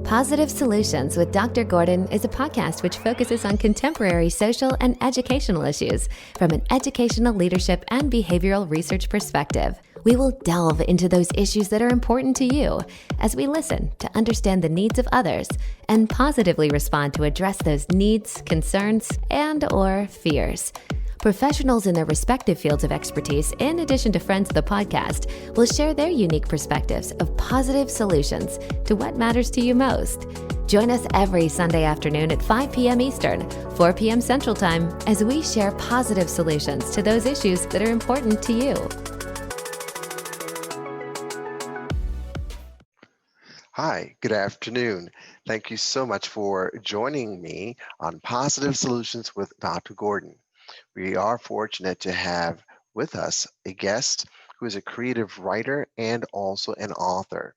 Positive Solutions with Dr. Gordon is a podcast which focuses on contemporary social and educational issues from an educational leadership and behavioral research perspective. We will delve into those issues that are important to you as we listen to understand the needs of others and positively respond to address those needs, concerns, and/or fears. Professionals in their respective fields of expertise, in addition to friends of the podcast, will share their unique perspectives of positive solutions to what matters to you most. Join us every Sunday afternoon at 5 p.m. Eastern, 4 p.m. Central Time, as we share positive solutions to those issues that are important to you. Hi, good afternoon. Thank you so much for joining me on Positive Solutions with Dr. Gordon. We are fortunate to have with us a guest who is a creative writer and also an author,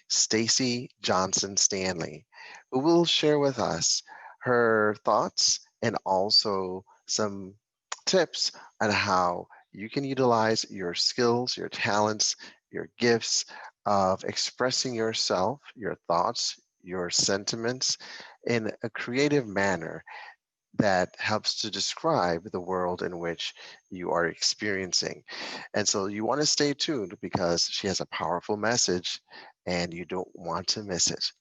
Stacy Johnson Stanley, who will share with us her thoughts and also some tips on how you can utilize your skills, your talents, your gifts of expressing yourself, your thoughts, your sentiments in a creative manner that helps to describe the world in which you are experiencing. And so you want to stay tuned because she has a powerful message and you don't want to miss it.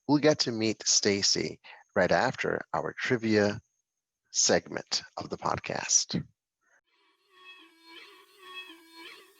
We'll get to meet Stacy right after our trivia segment of the podcast.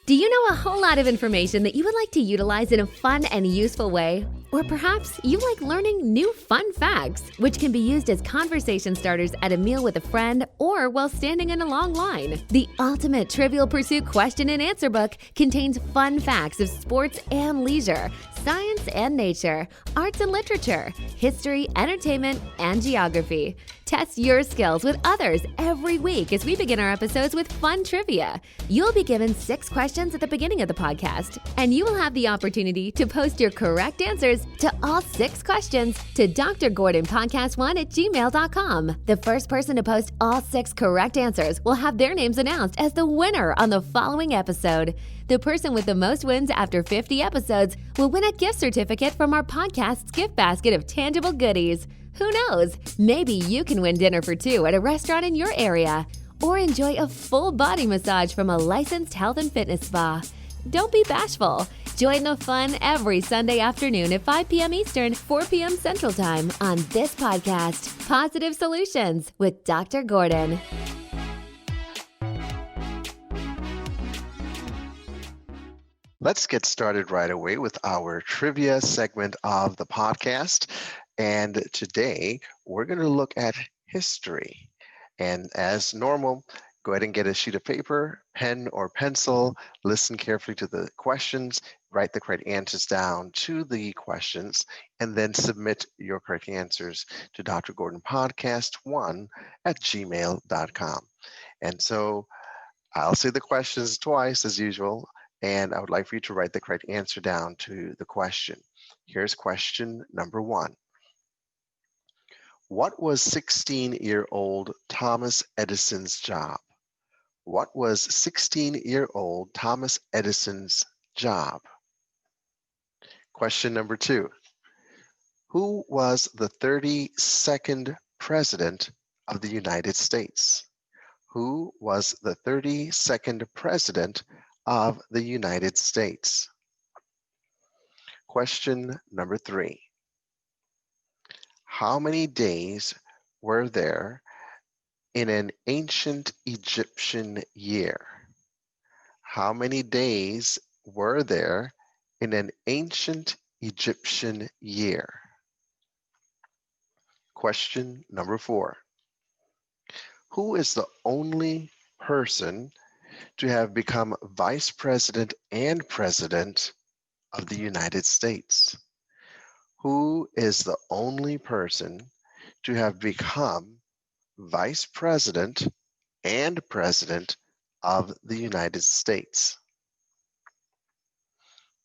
Do you know a whole lot of information that you would like to utilize in a fun and useful way? Or perhaps you like learning new fun facts, which can be used as conversation starters at a meal with a friend or while standing in a long line. The Ultimate Trivial Pursuit Question and Answer book contains fun facts of sports and leisure, science and nature, arts and literature, history, entertainment, and geography. Test your skills with others every week as we begin our episodes with fun trivia. You'll be given 6 questions at the beginning of the podcast, and you will have the opportunity to post your correct answers to all 6 questions to drgordonpodcast1@gmail.com. The first person to post all 6 correct answers will have their names announced as the winner on the following episode. The person with the most wins after 50 episodes will win a gift certificate from our podcast's gift basket of tangible goodies. Who knows? Maybe you can win dinner for 2 at a restaurant in your area, or enjoy a full body massage from a licensed health and fitness spa. Don't be bashful. Join the fun every Sunday afternoon at 5 p.m. Eastern, 4 p.m. Central Time on this podcast, Positive Solutions with Dr. Gordon. Let's get started right away with our trivia segment of the podcast. And today we're going to look at history. And as normal, go ahead and get a sheet of paper, pen or pencil, listen carefully to the questions, write the correct answers down to the questions, and then submit your correct answers to drgordonpodcast1@gmail.com. And so I'll say the questions twice as usual, and I would like for you to write the correct answer down to the question. Here's question number 1. What was 16-year-old Thomas Edison's job? What was 16-year-old Thomas Edison's job? Question number 2. Who was the 32nd President of the United States? Who was the 32nd President of the United States? Question number 3. How many days were there in an ancient Egyptian year? How many days were there in an ancient Egyptian year? Question number 4. Who is the only person to have become Vice President and President of the United States? Who is the only person to have become Vice President and President of the United States?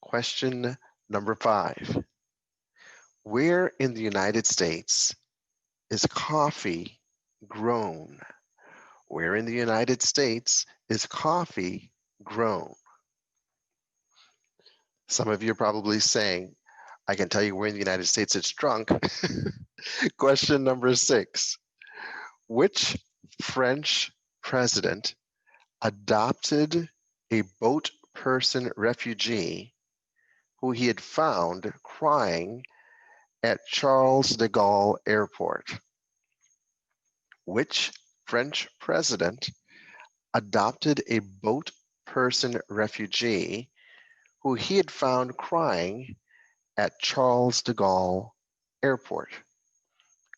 Question number 5. Where in the United States is coffee grown? Where in the United States is coffee grown? Some of you are probably saying, I can tell you where in the United States it's drunk. Question number 6. Which French president adopted a boat person refugee who he had found crying at Charles de Gaulle Airport? Which French president adopted a boat person refugee who he had found crying at Charles de Gaulle Airport?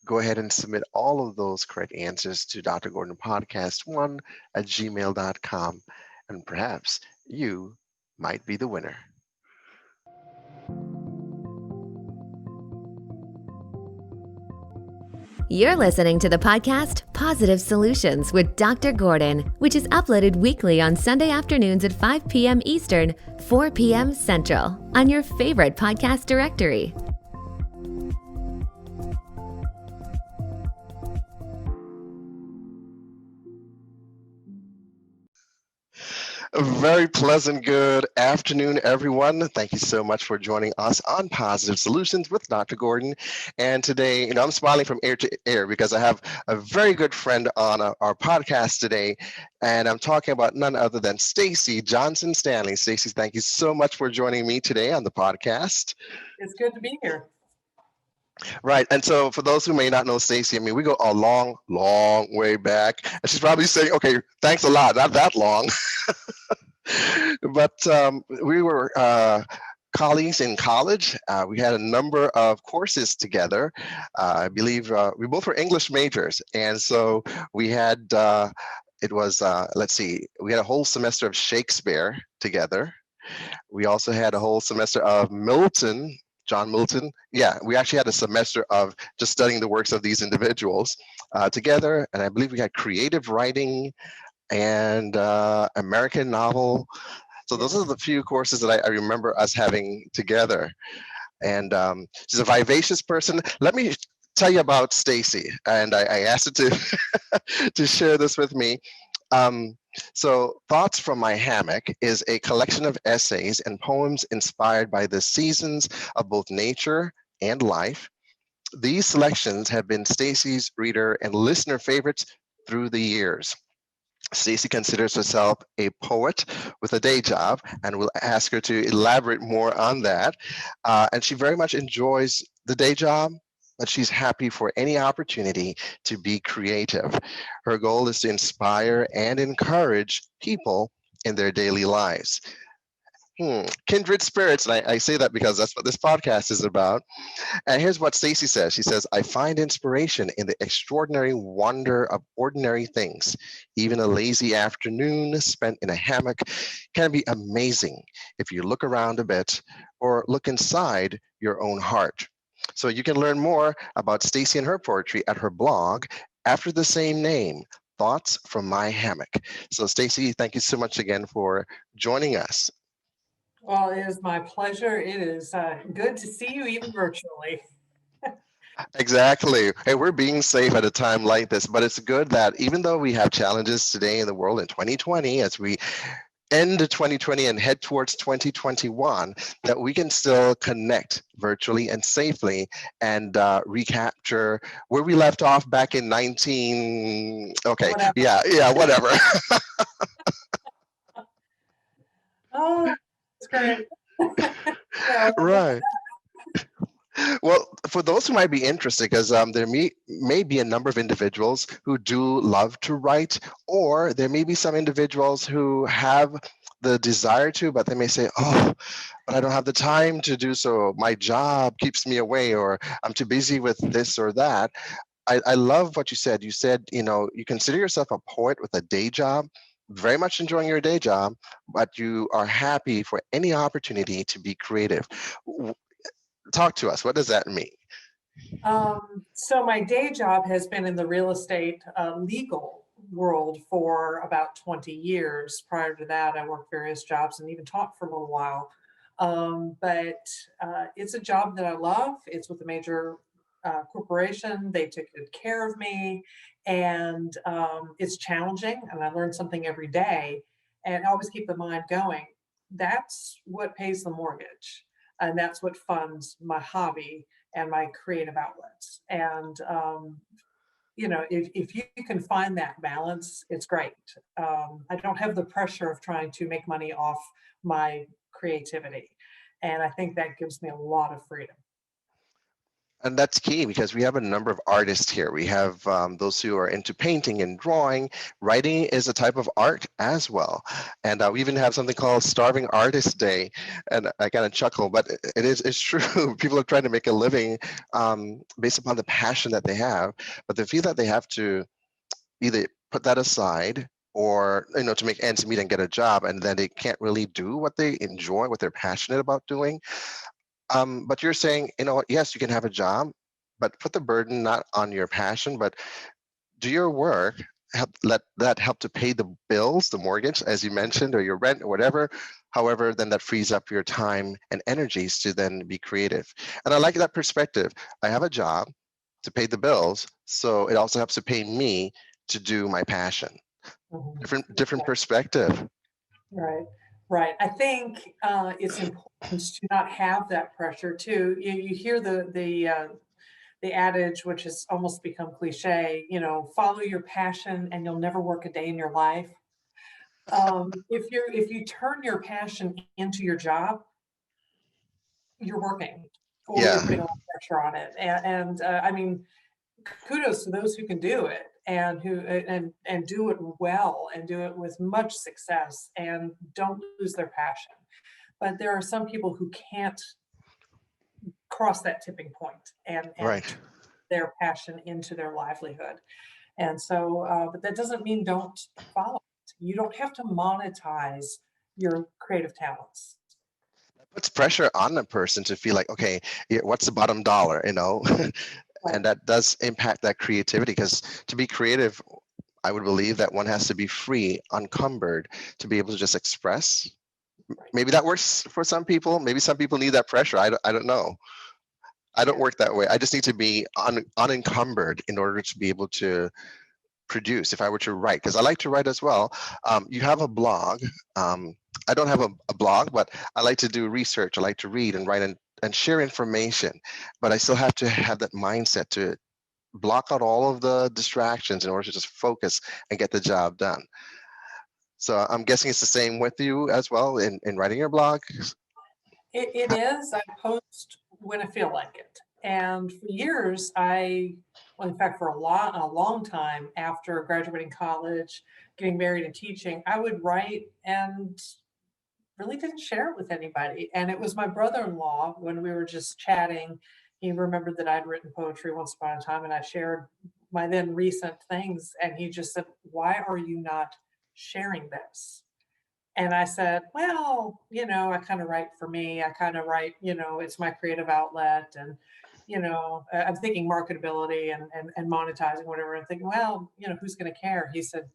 Go ahead and submit all of those correct answers to drgordonpodcast1@gmail.com, and perhaps you might be the winner. You're listening to the podcast Positive Solutions with Dr. Gordon, which is uploaded weekly on Sunday afternoons at 5 p.m. Eastern, 4 p.m. Central, on your favorite podcast directory. A very pleasant good afternoon, everyone. Thank you so much for joining us on Positive Solutions with Dr. Gordon. And today, I'm smiling from ear to ear because I have a very good friend on our podcast today. And I'm talking about none other than Stacy Johnson Stanley. Stacy, thank you so much for joining me today on the podcast. It's good to be here. Right. And so for those who may not know Stacy, we go a long, long way back. And she's probably saying, okay, thanks a lot, not that long. But we were colleagues in college. We had a number of courses together. I believe we both were English majors. And so we had, we had a whole semester of Shakespeare together. We also had a whole semester of Milton. John Milton. Yeah, we actually had a semester of just studying the works of these individuals together. And I believe we had creative writing and American novel. So those are the few courses that I remember us having together. And she's a vivacious person. Let me tell you about Stacy. And I asked her to, to share this with me. So Thoughts from My Hammock is a collection of essays and poems inspired by the seasons of both nature and life. These selections have been Stacy's reader and listener favorites through the years. Stacy considers herself a poet with a day job, and we'll ask her to elaborate more on that. And she very much enjoys the day job, but she's happy for any opportunity to be creative. Her goal is to inspire and encourage people in their daily lives. Kindred spirits, and I say that because that's what this podcast is about. And here's what Stacy says. She says, I find inspiration in the extraordinary wonder of ordinary things. Even a lazy afternoon spent in a hammock can be amazing if you look around a bit or look inside your own heart. So you can learn more about Stacy and her poetry at her blog after the same name, Thoughts from My Hammock. So Stacy, thank you so much again for joining us. Well, it is my pleasure. It is good to see you even virtually. Exactly. Hey, we're being safe at a time like this, but it's good that even though we have challenges today in the world in 2020, as we end 2020 and head towards 2021, that we can still connect virtually and safely and recapture where we left off back in 19. Okay, Whatever. yeah, whatever. Oh, that's great. Right. Well, for those who might be interested, because there may be a number of individuals who do love to write, or there may be some individuals who have the desire to, but they may say, oh, but I don't have the time to do so. My job keeps me away, or I'm too busy with this or that. I love what you said. You said, you consider yourself a poet with a day job, very much enjoying your day job, but you are happy for any opportunity to be creative. Talk to us. What does that mean? So my day job has been in the real estate legal world for about 20 years. Prior to that, I worked various jobs and even taught for a little while. But it's a job that I love. It's with a major corporation. They took good care of me, and it's challenging, and I learn something every day, and I always keep the mind going. That's what pays the mortgage. And that's what funds my hobby and my creative outlets. And if you can find that balance, it's great. I don't have the pressure of trying to make money off my creativity. And I think that gives me a lot of freedom. And that's key because we have a number of artists here. We have those who are into painting and drawing. Writing is a type of art as well. And we even have something called Starving Artist Day. And I kind of chuckle, but it's true. People are trying to make a living based upon the passion that they have, but they feel that they have to either put that aside or to make ends meet and get a job, and then they can't really do what they enjoy, what they're passionate about doing. But you're saying, yes, you can have a job, but put the burden not on your passion, but do your work, let that help to pay the bills, the mortgage, as you mentioned, or your rent or whatever. However, then that frees up your time and energies to then be creative. And I like that perspective. I have a job to pay the bills, so it also helps to pay me to do my passion. Different perspective. Right, right. I think it's important to not have that pressure too. You hear the adage, which has almost become cliche, follow your passion and you'll never work a day in your life. If you turn your passion into your job, you're working, or you're putting a lot of pressure on it. And I mean, kudos to those who can do it and who and do it well and do it with much success and don't lose their passion. But there are some people who can't cross that tipping point and Right. their passion into their livelihood. And so, but that doesn't mean don't follow it. You don't have to monetize your creative talents. Puts pressure on the person to feel like, okay, what's the bottom dollar, Right. and that does impact that creativity, because to be creative, I would believe that one has to be free, unencumbered, to be able to just express. Maybe that works for some people. Maybe some people need that pressure. I don't know. I don't work that way. I just need to be unencumbered in order to be able to produce. If I were to write, because I like to write as well. You have a blog. I don't have a blog, but I like to do research. I like to read and write and share information. But I still have to have that mindset to block out all of the distractions in order to just focus and get the job done. So I'm guessing it's the same with you as well in writing your blog. It is. I post when I feel like it. And for years, well, in fact, for a long time after graduating college, getting married and teaching, I would write and really didn't share it with anybody. And it was my brother-in-law, when we were just chatting, he remembered that I'd written poetry once upon a time, and I shared my then recent things. And he just said, "Why are you not sharing this?" And I said, "Well, I kind of write for me. I kind of write, it's my creative outlet." And, I'm thinking marketability and monetizing, whatever. And thinking, well, who's going to care? He said,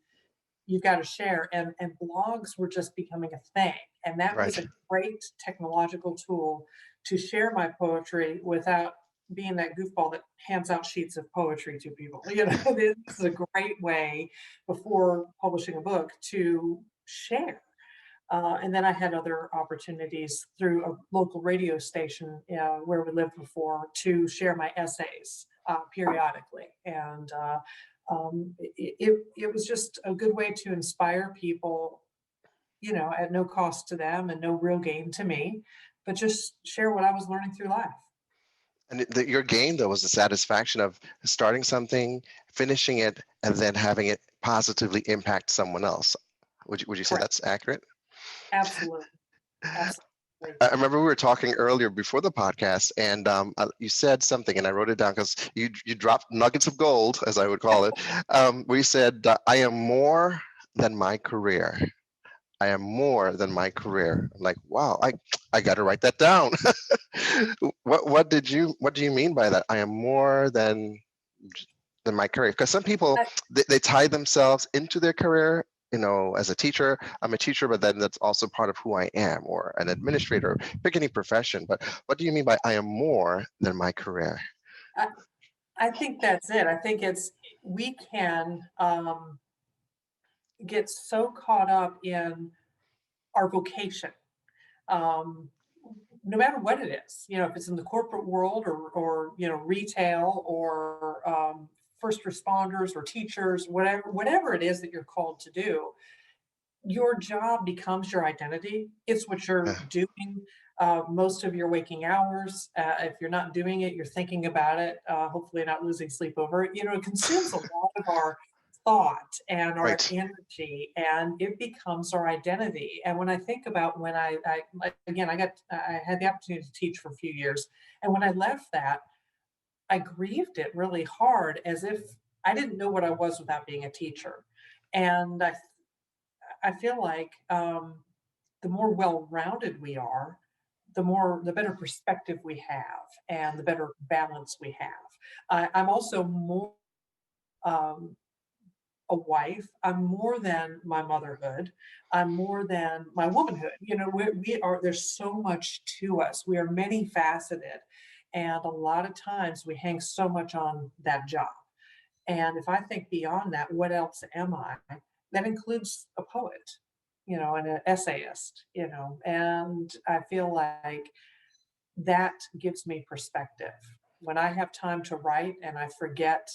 "You've got to share." And blogs were just becoming a thing. And that was Right. a great technological tool to share my poetry without being that goofball that hands out sheets of poetry to people. This is a great way before publishing a book to share. And then I had other opportunities through a local radio station where we lived before to share my essays periodically. And it was just a good way to inspire people, at no cost to them and no real gain to me, but just share what I was learning through life. And your gain, though, was the satisfaction of starting something, finishing it, and then having it positively impact someone else. Would you say Correct. that's accurate? Absolutely. Absolutely. I remember we were talking earlier before the podcast, and you said something, and I wrote it down because you dropped nuggets of gold, as I would call it. We said, "I am more than my career. I am more than my career." I'm like, wow, I got to write that down. What do you mean by that? I am more than my career, because some people I, they tie themselves into their career. As a teacher, I'm a teacher, but then that's also part of who I am, or an administrator, pick any profession. But what do you mean by I am more than my career? I, I think that's it. I think we can get so caught up in our vocation. Um, no matter what it is, if it's in the corporate world or retail or first responders or teachers, whatever it is that you're called to do, your job becomes your identity. It's what you're Yeah, doing most of your waking hours. If you're not doing it, you're thinking about it, hopefully not losing sleep over it. It consumes a lot of our thought and our right. energy, and it becomes our identity. And when I think about when again, I had the opportunity to teach for a few years. And when I left that, I grieved it really hard as if I didn't know what I was without being a teacher. And I feel like the more well-rounded we are, the better perspective we have, and the better balance we have. I'm also more um, a wife. I'm more than my motherhood. I'm more than my womanhood. We are. There's so much to us. We are many faceted, and a lot of times we hang so much on that job. And if I think beyond that, what else am I? That includes a poet, and an essayist, and I feel like that gives me perspective. When I have time to write and I forget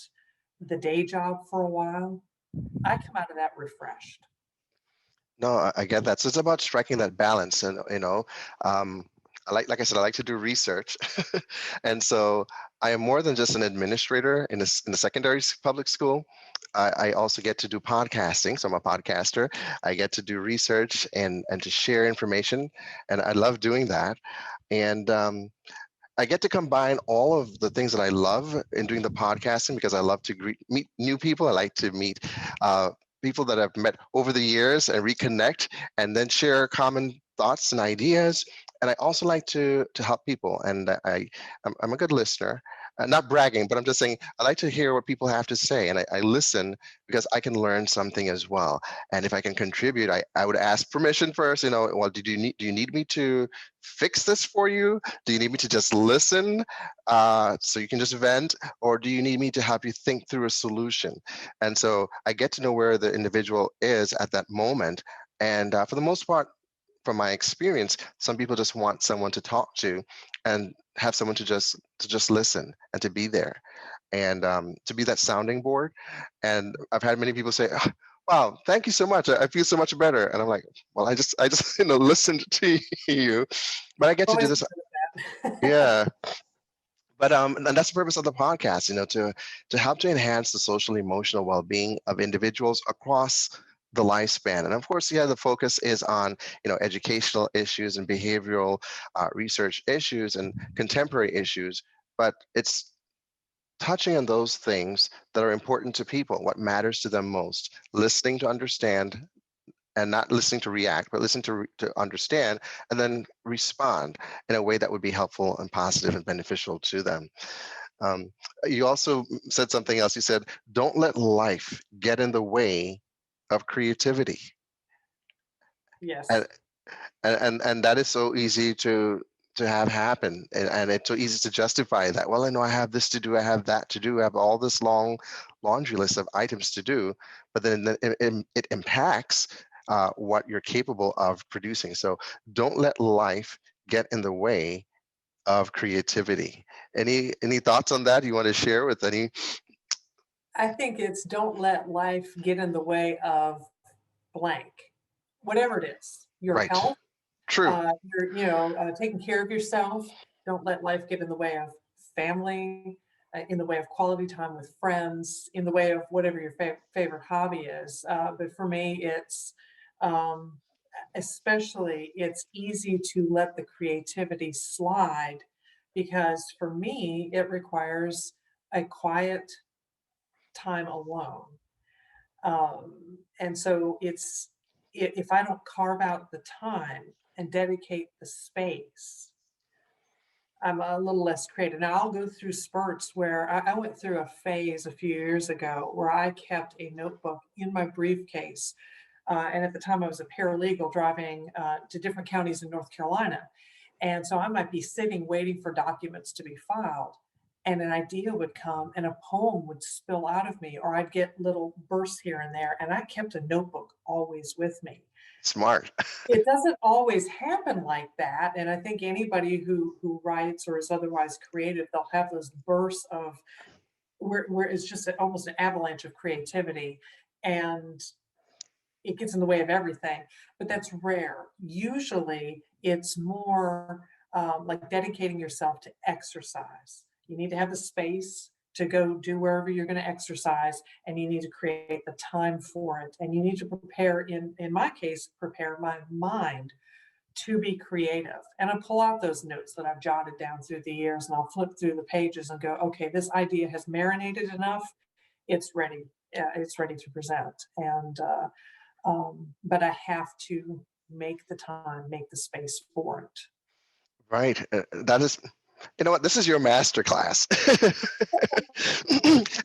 the day job for a while, I come out of that refreshed. No, I get that. So it's about striking that balance, and like I said, I like to do research, and so I am more than just an administrator in the secondary public school. I also get to do podcasting, so I'm a podcaster. I get to do research and to share information, and I love doing that. And I get to combine all of the things that I love in doing the podcasting because I love to meet new people. I like to meet uh, people that I've met over the years and reconnect and then share common thoughts and ideas. And I also like to help people. And I'm a good listener. Not bragging, but I'm just saying I like to hear what people have to say. And I listen because I can learn something as well. And if I can contribute, I would ask permission first. Well, do you need me to fix this for you? Do you need me to just listen so you can just vent? Or do you need me to help you think through a solution? And so I get to know where the individual is at that moment. And for the most part, from my experience, some people just want someone to talk to and have someone to just listen and to be there and to be that sounding board. And I've had many people say, "Oh, wow, thank you so much. I feel so much better." And I'm like, well, I just listened to you, but I get to do Always this. part of that. Yeah, but and that's the purpose of the podcast, to help to enhance the social emotional well-being of individuals across the lifespan. And of course, yeah, the focus is on educational issues and behavioral research issues and contemporary issues, but it's touching on those things that are important to people, what matters to them most, listening to understand and not listening to react, but listen to understand and then respond in a way that would be helpful and positive and beneficial to them. Um, you also said something else. You said, don't let life get in the way of creativity. And Yes. and that is so easy to have happen. And it's so easy to justify that. Well, I know I have this to do, I have that to do, I have all this long laundry list of items to do, but then it impacts what you're capable of producing. So don't let life get in the way of creativity. Any thoughts on that you want to share with any? I think it's don't let life get in the way of blank, whatever it is, your Right. health, True. taking care of yourself. Don't let life get in the way of family, in the way of quality time with friends, in the way of whatever your favorite hobby is. But for me, um, especially, it's easy to let the creativity slide because for me, it requires a quiet time alone. And so if I don't carve out the time and dedicate the space, I'm a little less creative. Now I'll go through spurts where I went through a phase a few years ago where I kept a notebook in my briefcase. And at the time I was a paralegal driving to different counties in North Carolina. And so I might be sitting waiting for documents to be filed, and an idea would come and a poem would spill out of me, or I'd get little bursts here and there. And I kept a notebook always with me. Smart. It doesn't always happen like that. And I think anybody who writes or is otherwise creative, they'll have those bursts of where it's just almost an avalanche of creativity. And it gets in the way of everything, but that's rare. Usually it's more like dedicating yourself to exercise. You need to have the space to go do wherever you're going to exercise, and you need to create the time for it. And you need to prepare, in my case, prepare my mind to be creative. And I pull out those notes that I've jotted down through the years, and I'll flip through the pages and go, okay, this idea has marinated enough. It's ready. It's ready to present. And but I have to make the time, make the space for it. Right. That is, you know what? This is your master class.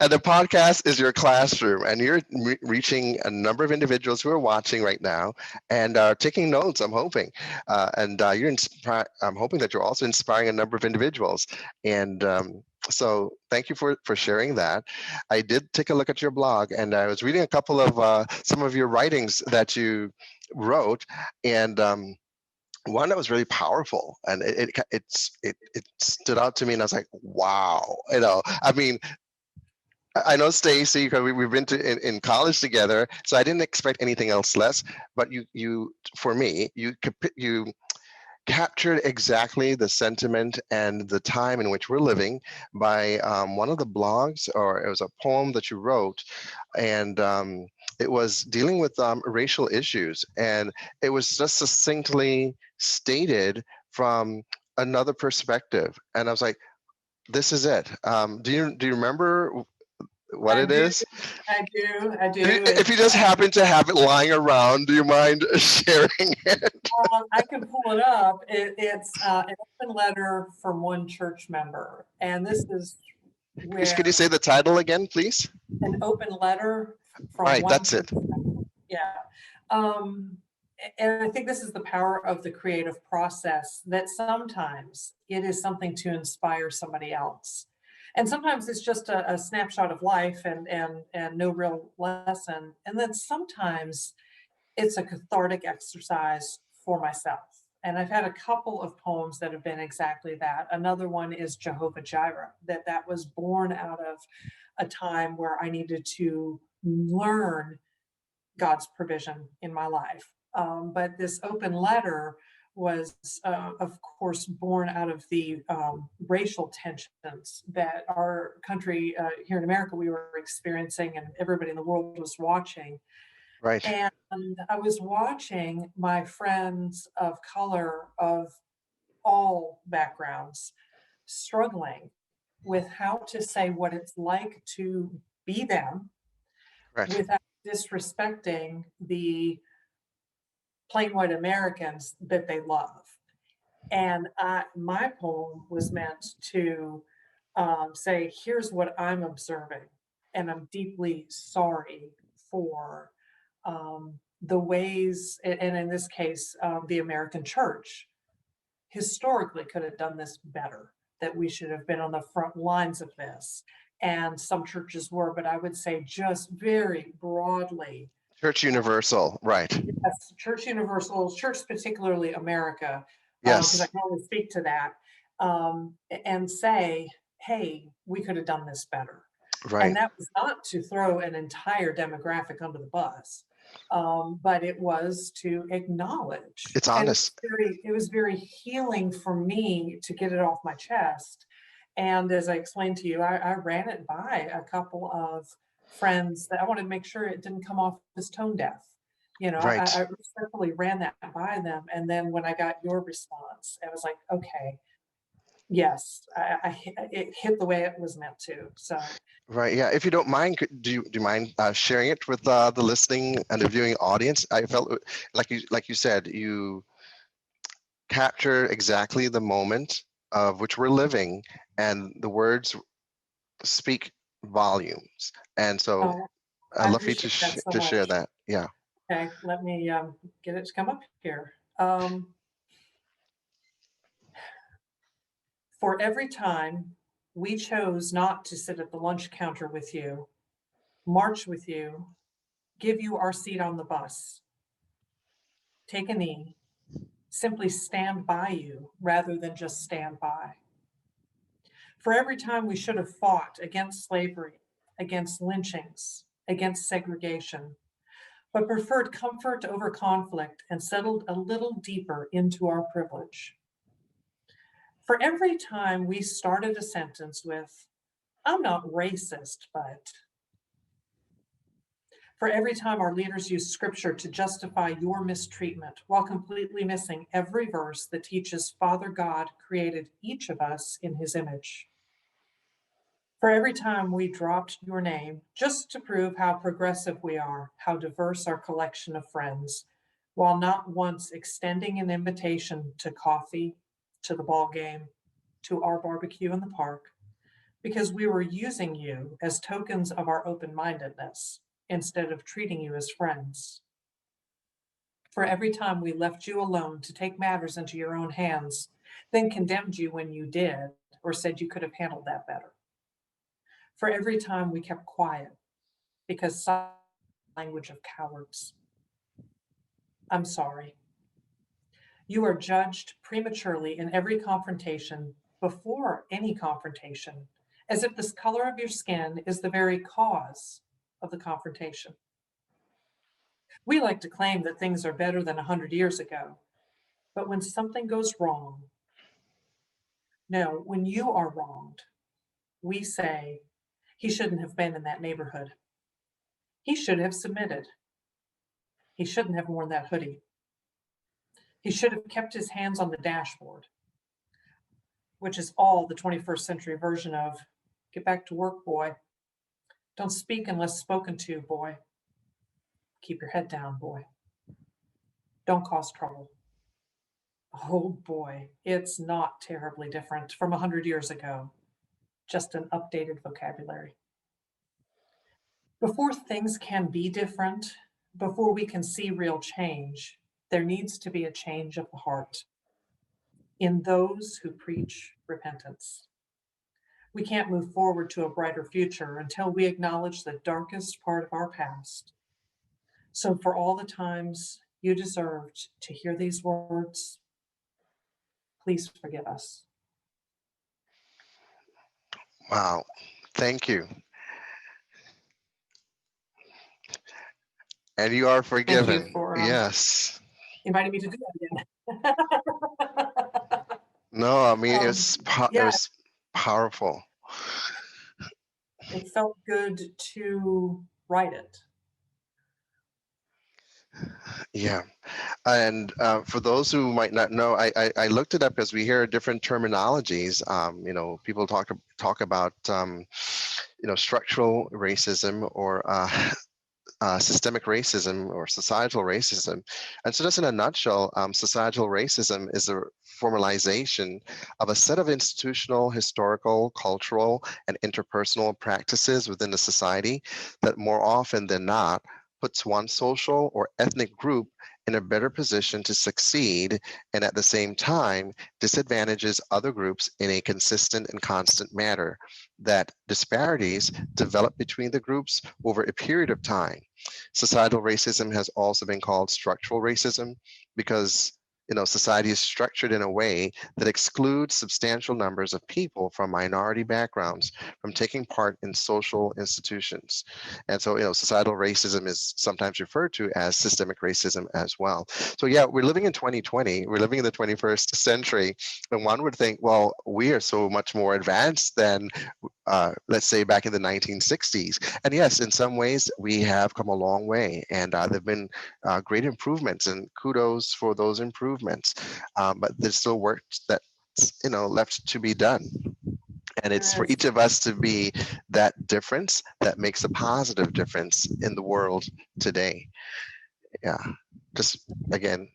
And the podcast is your classroom, and you're reaching a number of individuals who are watching right now and are taking notes, I'm hoping. I'm hoping that you're also inspiring a number of individuals. And so thank you for sharing that. I did take a look at your blog, and I was reading a couple of some of your writings that you wrote, and one that was really powerful, and it stood out to me, and I was like, wow. I mean, I know Stacy because we've been in college together, so I didn't expect anything else less. But for me, you captured exactly the sentiment and the time in which we're living by one of the blogs, or it was a poem that you wrote, and it was dealing with racial issues, and it was just succinctly stated from another perspective, and I was like, this is it. Do you remember what I it do, is? I do. If you just happen to have it lying around, do you mind sharing it? I can pull it up. It's an open letter from one church member, and this is Could you where say the title again, please? an open letter from Right, one that's it. church member. Yeah. Um, and I think this is the power of the creative process, that sometimes it is something to inspire somebody else. And sometimes it's just a snapshot of life and no real lesson. And then sometimes it's a cathartic exercise for myself. And I've had a couple of poems that have been exactly that. Another one is Jehovah Jireh, that was born out of a time where I needed to learn God's provision in my life. But this open letter was, of course, born out of the racial tensions that our country here in America we were experiencing, and everybody in the world was watching. Right. And I was watching my friends of color of all backgrounds struggling with how to say what it's like to be them Right. without disrespecting the plain white Americans that they love. And my poem was meant to say, here's what I'm observing. And I'm deeply sorry for the ways, and in this case, the American church historically could have done this better, that we should have been on the front lines of this. And some churches were, but I would say just very broadly, Church Universal, right. yes, Church Universal, Church particularly America, because I Yes, can only speak to that, and say, hey, we could have done this better. And right. that was not to throw an entire demographic under the bus, but it was to acknowledge. It's And honest. it was very healing for me to get it off my chest. And as I explained to you, I ran it by a couple of friends that I wanted to make sure it didn't come off as tone deaf. I Right. respectfully ran that by them. And then when I got your response, I was like, okay, yes, it hit the way it was meant to. So Right. Yeah. If you don't mind, do you mind sharing it with the listening and the viewing audience? I felt like you said, you capture exactly the moment of which we're living, and the words speak volumes. And so I'd I love for you appreciate that so to share much. that. Yeah. Okay, let me get it to come up here. For every time we chose not to sit at the lunch counter with you, march with you, give you our seat on the bus, take a knee, simply stand by you rather than just stand by. For every time we should have fought against slavery, against lynchings, against segregation, but preferred comfort over conflict and settled a little deeper into our privilege. For every time we started a sentence with, I'm not racist, but. For every time our leaders use scripture to justify your mistreatment while completely missing every verse that teaches Father God created each of us in his image. For every time we dropped your name just to prove how progressive we are, how diverse our collection of friends, while not once extending an invitation to coffee, to the ball game, to our barbecue in the park, because we were using you as tokens of our open-mindedness instead of treating you as friends. For every time we left you alone to take matters into your own hands, then condemned you when you did, or said you could have handled that better. For every time we kept quiet because language of cowards. I'm sorry. You are judged prematurely in every confrontation, before any confrontation, as if the color of your skin is the very cause of the confrontation. We like to claim that things are better than 100 years ago, but when something goes wrong, no, when you are wronged, we say, he shouldn't have been in that neighborhood. He should have submitted. He shouldn't have worn that hoodie. He should have kept his hands on the dashboard, which is all the 21st century version of get back to work, boy. Don't speak unless spoken to, boy. Keep your head down, boy. Don't cause trouble. Oh boy, it's not terribly different from 100 years ago, just an updated vocabulary. Before things can be different, before we can see real change, there needs to be a change of the heart in those who preach repentance. We can't move forward to a brighter future until we acknowledge the darkest part of our past. So, for all the times you deserved to hear these words, please forgive us. Wow. Thank you. And you are Thank you forgiven. for Yes. inviting me to do that again. No, I mean, it Yeah, was powerful. it felt good to write it. Yeah. And for those who might not know, I looked it up because we hear different terminologies. People talk about structural racism or systemic racism or societal racism. And so just in a nutshell, societal racism is a formalization of a set of institutional, historical, cultural, and interpersonal practices within a society that more often than not puts one social or ethnic group in a better position to succeed, and at the same time disadvantages other groups in a consistent and constant manner. That disparities develop between the groups over a period of time. Societal racism has also been called structural racism because society is structured in a way that excludes substantial numbers of people from minority backgrounds from taking part in social institutions. And so, societal racism is sometimes referred to as systemic racism as well. So yeah, we're living in 2020, we're living in the 21st century, and one would think, well, we are so much more advanced than let's say back in the 1960s. And yes, in some ways we have come a long way, and there have been great improvements, and kudos for those improvements. But there's still work that's left to be done. And it's for each of us to be that difference that makes a positive difference in the world today. Yeah, just again,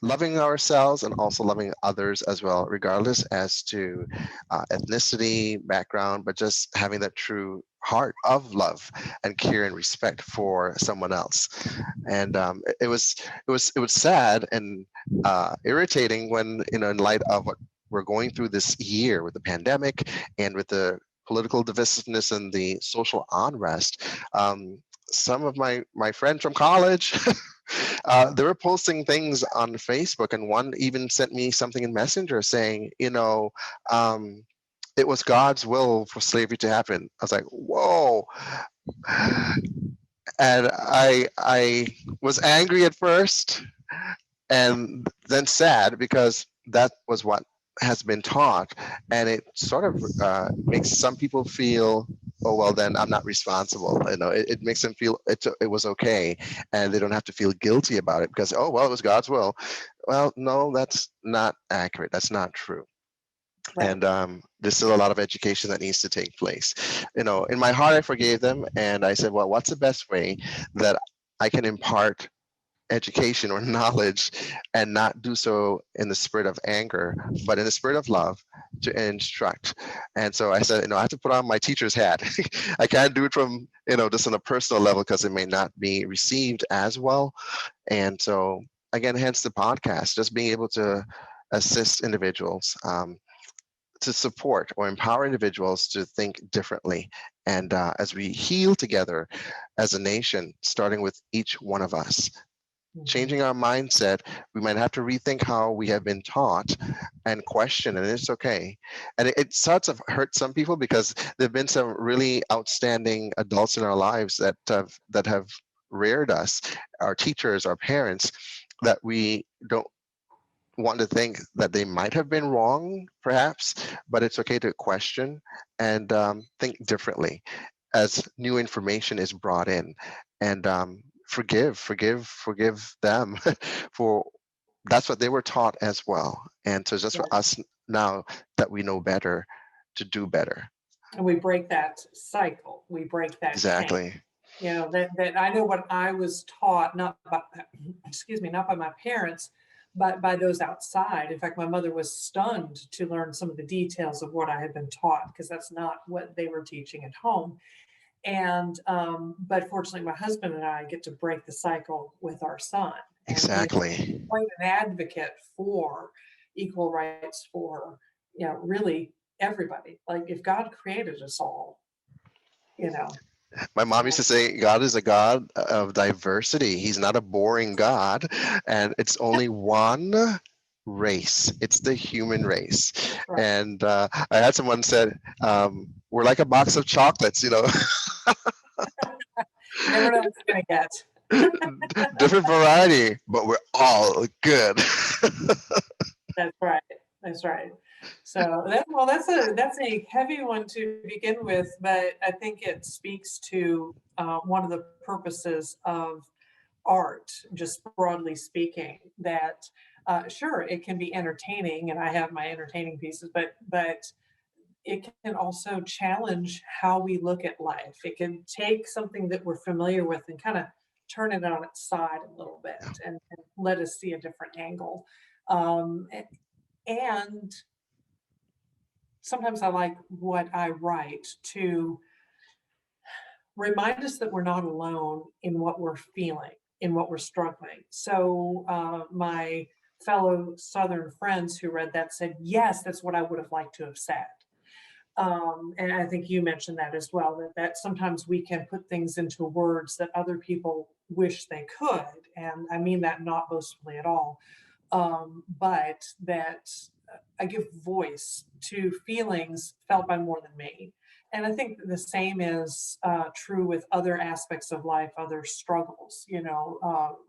loving ourselves and also loving others as well, regardless as to ethnicity, background, but just having that true heart of love and care and respect for someone else. And it was sad and irritating when, in light of what we're going through this year with the pandemic and with the political divisiveness and the social unrest, some of my friends from college They were posting things on Facebook, and one even sent me something in Messenger saying, um, it was God's will for slavery to happen. I was like, whoa. And I was angry at first, and then sad, because that was what has been taught, and it sort of makes some people feel, oh well, then I'm not responsible. It makes them feel it was okay, and they don't have to feel guilty about it because, oh well, it was God's will. Well, no, that's not accurate. That's not true. Right. And there's still a lot of education that needs to take place. In my heart, I forgave them, and I said, well, what's the best way that I can impart education or knowledge, and not do so in the spirit of anger, but in the spirit of love, to instruct. And so I said, I have to put on my teacher's hat. I can't do it from, just on a personal level, because it may not be received as well. And so again, hence the podcast, just being able to assist individuals, to support or empower individuals to think differently. And as we heal together as a nation, starting with each one of us, changing our mindset, we might have to rethink how we have been taught and question, and it's okay. And it starts to hurt some people, because there have been some really outstanding adults in our lives that have reared us, our teachers, our parents, that we don't want to think that they might have been wrong, perhaps, but it's okay to question and think differently as new information is brought in, and forgive them for that's what they were taught as well. And so just for us now that we know better, to do better. And we break that cycle. We break that Exactly. chain. That I know what I was taught, not by, not by my parents, but by those outside. In fact, my mother was stunned to learn some of the details of what I had been taught, because that's not what they were teaching at home. And but fortunately, my husband and I get to break the cycle with our son. And exactly. Quite an advocate for equal rights for really everybody. Like, if God created us all, My mom used to say, God is a God of diversity. He's not a boring God, and it's only one race. It's the human race. Right. And I had someone said, we're like a box of chocolates, Never know what you're gonna get. Different variety, but we're all good. That's right. That's right. So that's a heavy one to begin with, but I think it speaks to one of the purposes of art, just broadly speaking. That sure, it can be entertaining, and I have my entertaining pieces, but it can also challenge how we look at life. It can take something that we're familiar with and kind of turn it on its side a little bit, and let us see a different angle. Um, and sometimes I like what I write to remind us that we're not alone in what we're feeling, in what we're struggling. So my fellow Southern friends who read that said, yes, that's what I would have liked to have said. And I think you mentioned that as well, that sometimes we can put things into words that other people wish they could. And I mean that not boastfully at all, but that I give voice to feelings felt by more than me. And I think the same is true with other aspects of life, other struggles,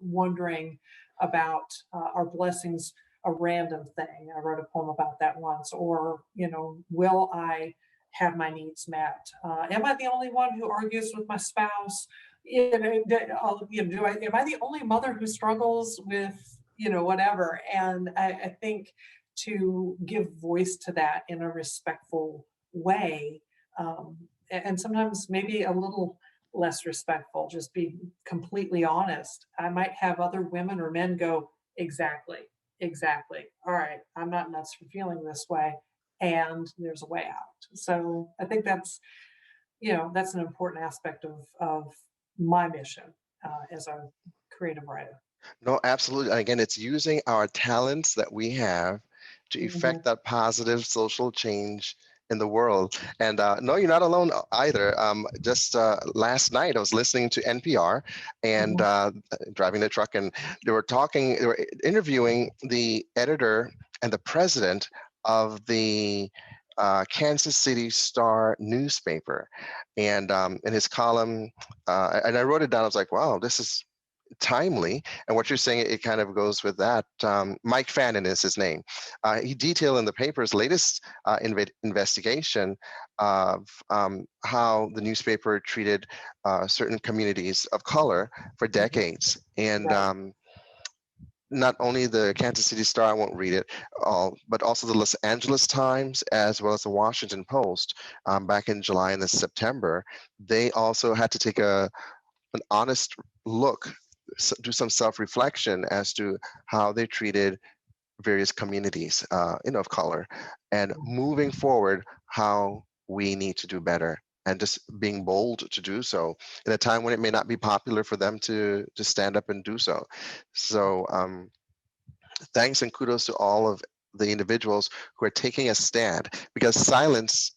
wondering about our blessings, a random thing. I wrote a poem about that once. Or, will I have my needs met? Am I the only one who argues with my spouse? Am I the only mother who struggles with, whatever? And I think to give voice to that in a respectful way, and sometimes maybe a little less respectful, just be completely honest. I might have other women or men go, exactly. All right, I'm not nuts for feeling this way, and there's a way out. So I think that's an important aspect of my mission as a creative writer. No, absolutely. Again, it's using our talents that we have to effect that positive social change in the world. And no, you're not alone either. Just last night, I was listening to NPR and Mhm. driving the truck, and they were interviewing the editor and the president of the Kansas City Star newspaper. And in his column, and I wrote it down, I was like, wow, this is timely. And what you're saying, it kind of goes with that. Mike Fannin is his name. He detailed in the paper's latest investigation of how the newspaper treated certain communities of color for decades. And Right. not only the Kansas City Star, I won't read it all, but also the Los Angeles Times, as well as the Washington Post, back in July and September, they also had to take an honest look, do some self-reflection as to how they treated various communities, of color, and moving forward, how we need to do better, and just being bold to do so in a time when it may not be popular for them to stand up and do so. So thanks and kudos to all of the individuals who are taking a stand, because silence,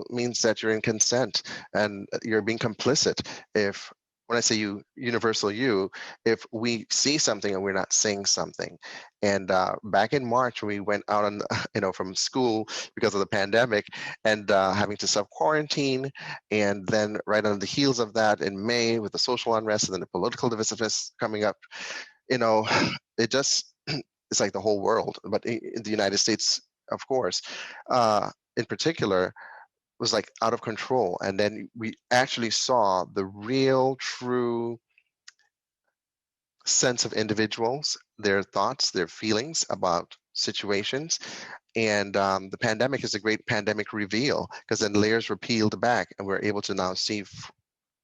means that you're in consent and you're being complicit. If when I say you, universal you, if we see something and we're not saying something. And back in March, we went out on, from school because of the pandemic, and having to self-quarantine. And then right on the heels of that in May with the social unrest and then the political divisiveness coming up, you know, it just, it's like the whole world, but in the United States, of course, in particular, was like out of control. And then we actually saw the real, true sense of individuals, their thoughts, their feelings about situations. And the pandemic is a great pandemic reveal, because then layers were peeled back and we're able to now see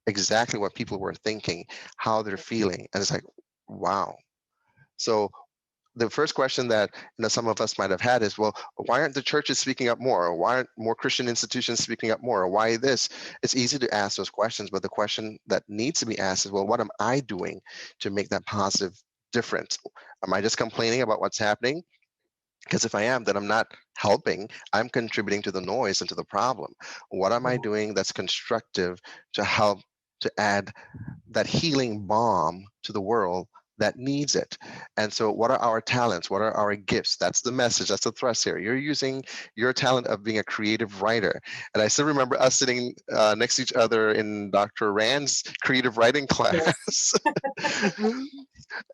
exactly what people were thinking, how they're feeling. And it's like, wow. So the first question that some of us might have had is, well, why aren't the churches speaking up more? Or why aren't more Christian institutions speaking up more? Or why this? It's easy to ask those questions, but the question that needs to be asked is, well, what am I doing to make that positive difference? Am I just complaining about what's happening? Because if I am, then I'm not helping. I'm contributing to the noise and to the problem. What am I doing that's constructive to help to add that healing balm to the world that needs it? And so what are our talents? What are our gifts? That's the message. That's the thrust here. You're using your talent of being a creative writer. And I still remember us sitting next to each other in Dr. Rand's creative writing Yes. class.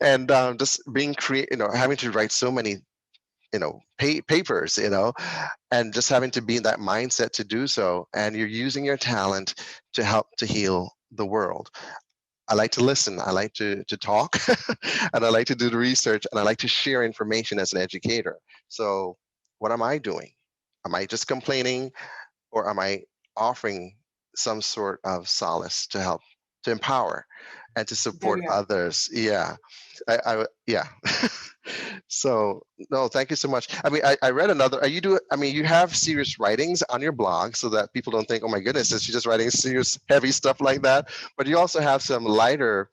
And just being having to write so many papers, and just having to be in that mindset to do so. And you're using your talent to help to heal the world. I like to listen, I like to talk, and I like to do the research, and I like to share information as an educator. So what am I doing? Am I just complaining, or am I offering some sort of solace to help, to empower, and to There support you go. others? Yeah. Yeah. So no, thank you so much. I mean, I read another. I mean, you have serious writings on your blog, so that people don't think, oh my goodness, is she just writing serious, heavy stuff like that? But you also have some lighter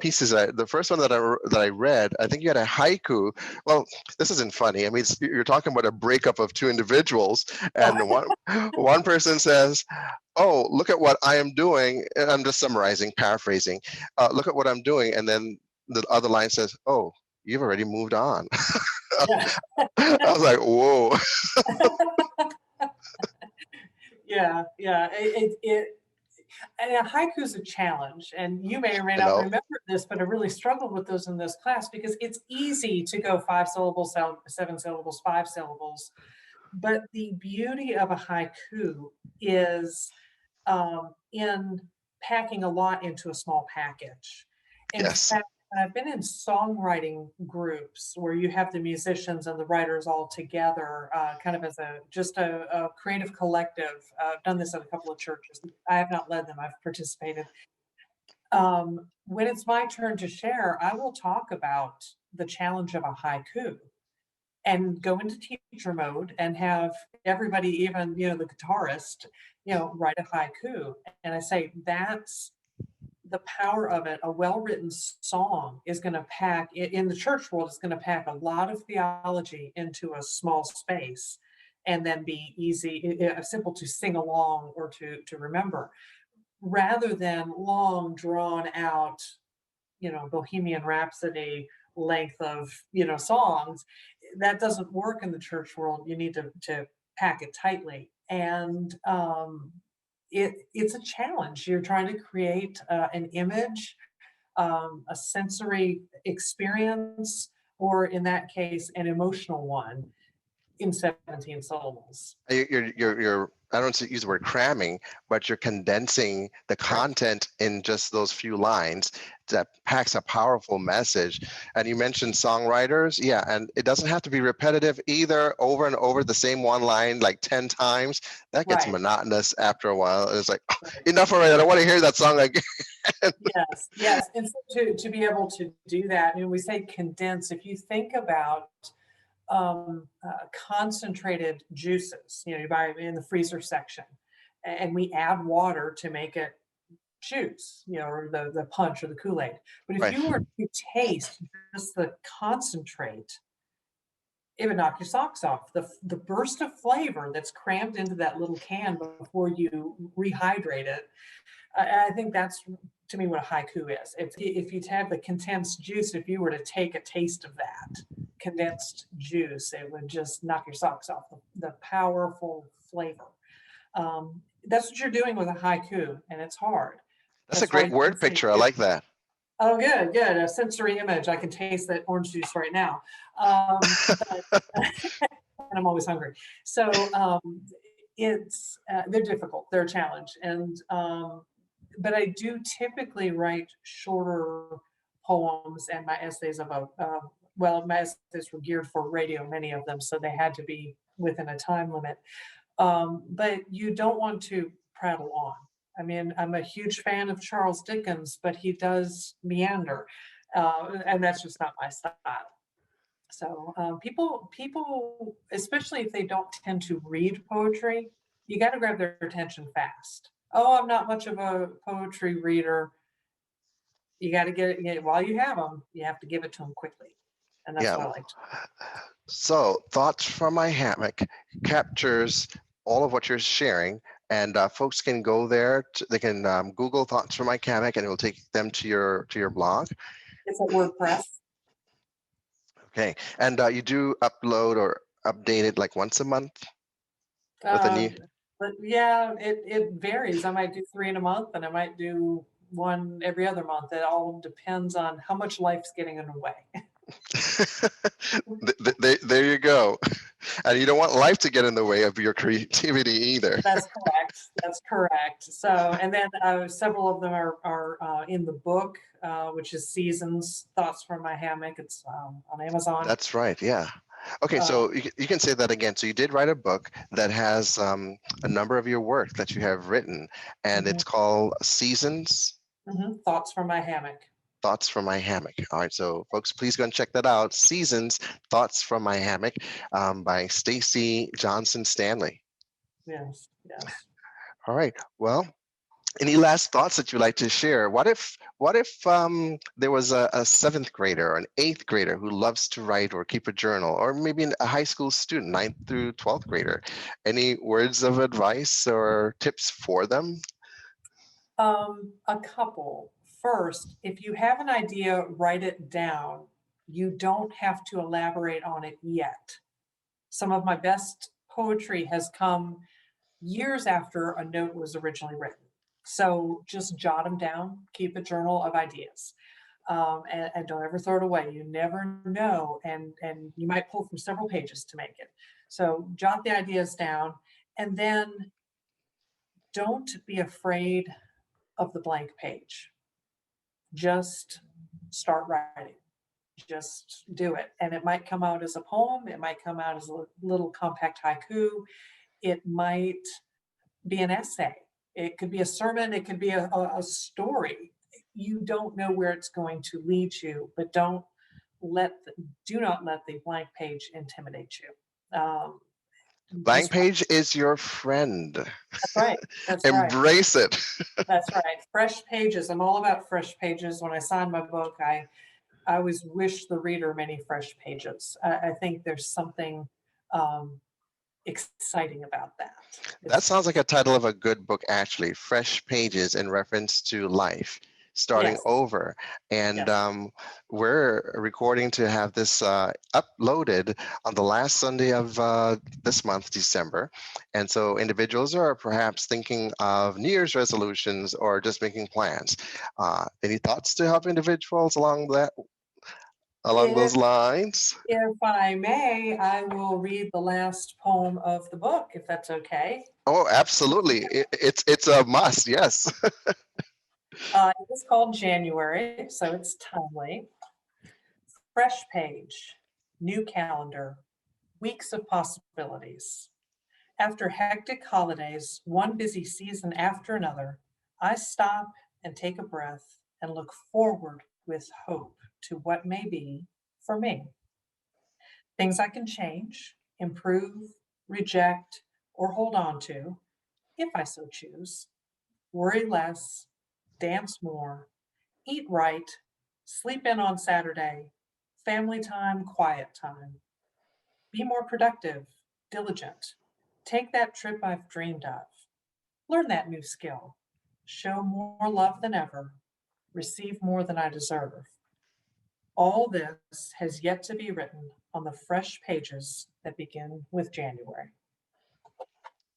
pieces. The first one that I read, I think you had a haiku. Well, this isn't funny. I mean, you're talking about a breakup of two individuals, and one person says, "Oh, look at what I am doing." And I'm just summarizing, paraphrasing. Look at what I'm doing, and then the other line says, "Oh, you've already moved on." Yeah. I was like, whoa. Yeah, yeah. And a haiku is a challenge, and you may or may I not know. remember this, but I really struggled with those in this class because it's easy to go 5 syllables, 7 syllables, 5 syllables. But the beauty of a haiku is in packing a lot into a small package. In Yes. fact, I've been in songwriting groups where you have the musicians and the writers all together, kind of as a creative collective. I've done this at a couple of churches. I have not led them. I've participated. When it's my turn to share, I will talk about the challenge of a haiku and go into teacher mode and have everybody, even the guitarist, write a haiku. And I say that's the power of it. A well-written song is going to pack in the church world. It's going to pack a lot of theology into a small space, and then be easy, simple to sing along or to remember, rather than long drawn out, Bohemian Rhapsody length of, songs. That doesn't work in the church world. You need to pack it tightly. And it's a challenge. You're trying to create an image, a sensory experience, or in that case, an emotional one in 17 syllables. You're I don't use the word cramming, but you're condensing the Right. content in just those few lines that packs a powerful message. And you mentioned songwriters. Yeah, and it doesn't have to be repetitive either, over and over the same one line like 10 times. That gets Right. monotonous after a while. It's like, oh, Right. enough already. I don't want to hear that song again. Yes. And so to be able to do that, we say condense. If you think about concentrated juices, you buy in the freezer section, and we add water to make it juice, or the punch or the Kool-Aid. But if Right. you were to taste just the concentrate, it would knock your socks off. The burst of flavor that's crammed into that little can before you rehydrate it. I think that's, to me, what a haiku is. If you have the condensed juice, if you were to take a taste of that condensed juice, it would just knock your socks off. The powerful flavor. That's what you're doing with a haiku, and it's hard. That's a great word picture. I like that. Oh, good. A sensory image. I can taste that orange juice right now. But, and I'm always hungry. So it's they're difficult. They're a challenge, and but I do typically write shorter poems, and my essays my essays were geared for radio, many of them, so they had to be within a time limit. But you don't want to prattle on. I'm a huge fan of Charles Dickens, but he does meander, and that's just not my style. So people, especially if they don't tend to read poetry, you got to grab their attention fast. Oh, I'm not much of a poetry reader. You got to get it while you have them. You have to give it to them quickly, and that's what I like to do. So, Thoughts from My Hammock captures all of what you're sharing, and folks can go there. They can Google Thoughts from My Hammock, and it will take them to your blog. It's at WordPress. Okay, and you do upload or update it like once a month with a new. But yeah, it varies. I might do 3 in a month, and I might do 1 every other month. It all depends on how much life's getting in the way. There you go. And you don't want life to get in the way of your creativity either. That's correct. So, and then several of them are in the book, which is Seasons, Thoughts from My Hammock. It's on Amazon. That's right, yeah. Okay, so you can say that again. So you did write a book that has a number of your work that you have written, and it's called Seasons. Thoughts from My Hammock. Thoughts from My Hammock. All right, so folks, please go and check that out. Seasons, Thoughts from My Hammock, by Stacy Johnson Stanley. Yes. All right, well, any last thoughts that you'd like to share? What if there was a 7th grader or an 8th grader who loves to write or keep a journal, or maybe a high school student, 9th through 12th grader? Any words of advice or tips for them? A couple. First, if you have an idea, write it down. You don't have to elaborate on it yet. Some of my best poetry has come years after a note was originally written. So just jot them down, keep a journal of ideas, and don't ever throw it away. You never know, and you might pull from several pages to make it. So jot the ideas down, and then don't be afraid of the blank page. Just start writing. Just do it. And it might come out as a poem. It might come out as a little compact haiku. It might be an essay. It could be a sermon. It could be a story. You don't know where it's going to lead you, but do not let the blank page intimidate you. Blank page is your friend. That's right. Embrace it. That's right. Fresh pages. I'm all about fresh pages. When I signed my book, I always wish the reader many fresh pages. I think there's something exciting about that. That sounds like a title of a good book, actually. Fresh Pages in reference to life, starting Yes. over. And Yes. we're recording to have this uploaded on the last Sunday of this month, December. And so individuals are perhaps thinking of New Year's resolutions or just making plans. Any thoughts to help individuals along those lines? If I may, I will read the last poem of the book, if that's okay. Oh, absolutely. It's a must, yes. It's called January, so it's timely. Fresh page, new calendar, weeks of possibilities. After hectic holidays, one busy season after another, I stop and take a breath and look forward with hope to what may be for me. Things I can change, improve, reject, or hold on to, if I so choose. Worry less, dance more, eat right, sleep in on Saturday, family time, quiet time. Be more productive, diligent. Take that trip I've dreamed of. Learn that new skill. Show more love than ever. Receive more than I deserve. All this has yet to be written on the fresh pages that begin with January.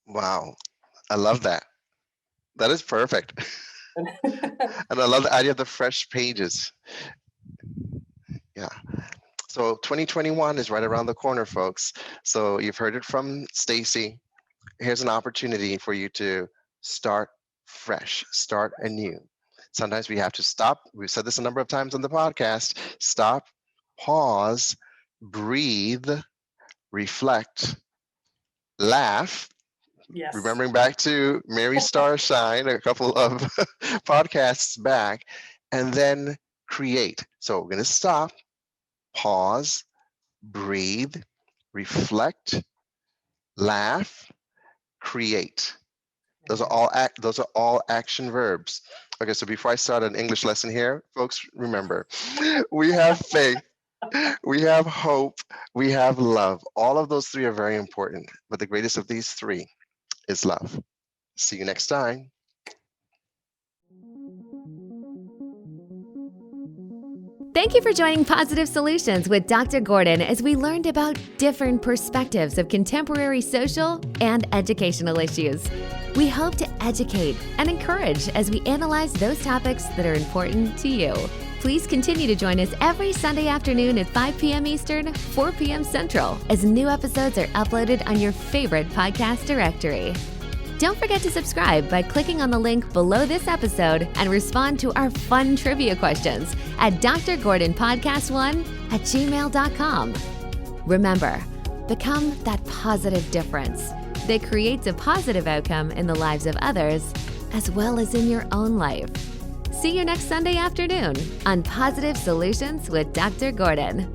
Wow. I love that. That is perfect. And I love the idea of the fresh pages. Yeah. So 2021 is right around the corner, folks. So you've heard it from Stacy. Here's an opportunity for you to start fresh, start anew. Sometimes we have to stop. We've said this a number of times on the podcast. Stop, pause, breathe, reflect, laugh. Yes. Remembering back to Mary Star Shine a couple of podcasts back, and then create. So we're going to stop, pause, breathe, reflect, laugh, create. Those are all action verbs. Okay, so before I start an English lesson here, folks, remember, we have faith, we have hope, we have love. All of those three are very important, but the greatest of these three is love. See you next time. Thank you for joining Positive Solutions with Dr. Gordon as we learned about different perspectives of contemporary social and educational issues. We hope to educate and encourage as we analyze those topics that are important to you. Please continue to join us every Sunday afternoon at 5 p.m. Eastern, 4 p.m. Central, as new episodes are uploaded on your favorite podcast directory. Don't forget to subscribe by clicking on the link below this episode and respond to our fun trivia questions at drgordonpodcast1@gmail.com. Remember, become that positive difference that creates a positive outcome in the lives of others as well as in your own life. See you next Sunday afternoon on Positive Solutions with Dr. Gordon.